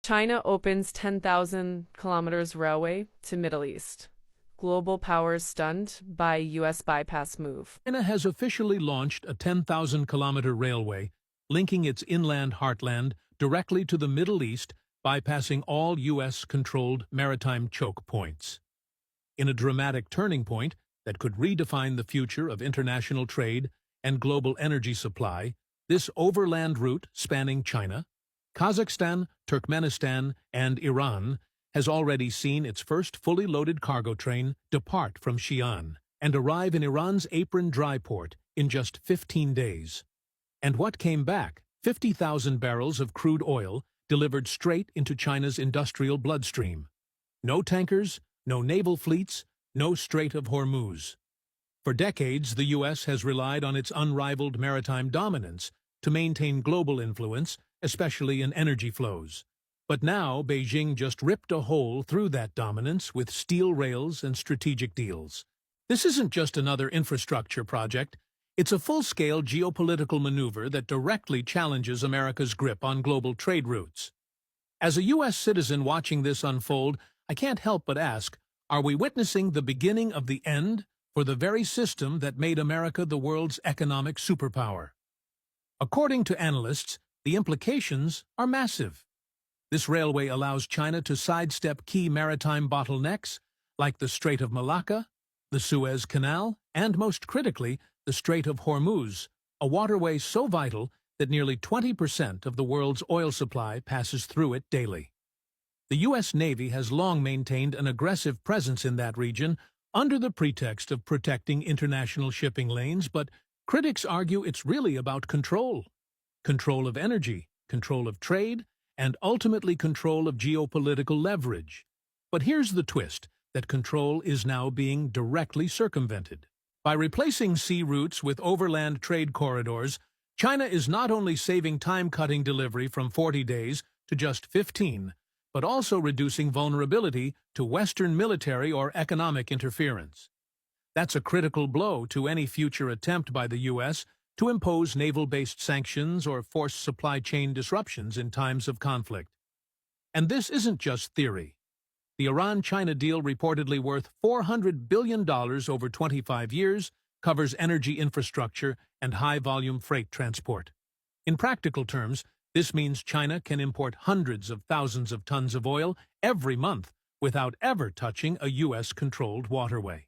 China opens 10,000 kilometers railway to Middle East. Global powers stunned by U.S. bypass move. China has officially launched a 10,000-kilometer railway linking its inland heartland directly to the Middle East, bypassing all U.S.-controlled maritime choke points. In a dramatic turning point that could redefine the future of international trade and global energy supply, this overland route spanning China, Kazakhstan, Turkmenistan, and Iran has already seen its first fully loaded cargo train depart from Xi'an and arrive in Iran's Apron dry port in just 15 days. And what came back? 50,000 barrels of crude oil delivered straight into China's industrial bloodstream. No tankers, no naval fleets, no Strait of Hormuz. For decades, the U.S. has relied on its unrivaled maritime dominance to maintain global influence, especially in energy flows. But now, Beijing just ripped a hole through that dominance with steel rails and strategic deals. This isn't just another infrastructure project. It's a full-scale geopolitical maneuver that directly challenges America's grip on global trade routes. As a U.S. citizen watching this unfold, I can't help but ask, are we witnessing the beginning of the end for the very system that made America the world's economic superpower? According to analysts, the implications are massive. This railway allows China to sidestep key maritime bottlenecks like the Strait of Malacca, the Suez Canal, and most critically, the Strait of Hormuz, a waterway so vital that nearly 20% of the world's oil supply passes through it daily. The U.S. Navy has long maintained an aggressive presence in that region under the pretext of protecting international shipping lanes, but critics argue it's really about control. Control of energy, control of trade, and ultimately control of geopolitical leverage. But here's the twist, that control is now being directly circumvented. By replacing sea routes with overland trade corridors, China is not only saving time-cutting delivery from 40 days to just 15, but also reducing vulnerability to Western military or economic interference. That's a critical blow to any future attempt by the U.S. to impose naval-based sanctions or force supply chain disruptions in times of conflict. And this isn't just theory. The Iran-China deal, reportedly worth $400 billion over 25 years, covers energy infrastructure and high-volume freight transport. In practical terms, this means China can import hundreds of thousands of tons of oil every month without ever touching a U.S.-controlled waterway.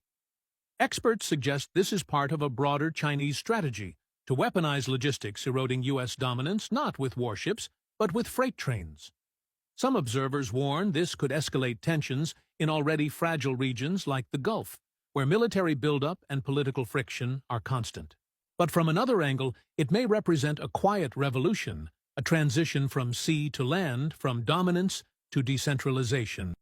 Experts suggest this is part of a broader Chinese strategy to weaponize logistics eroding U.S. dominance not with warships, but with freight trains. Some observers warn this could escalate tensions in already fragile regions like the Gulf, where military buildup and political friction are constant. But from another angle, it may represent a quiet revolution, a transition from sea to land, from dominance to decentralization.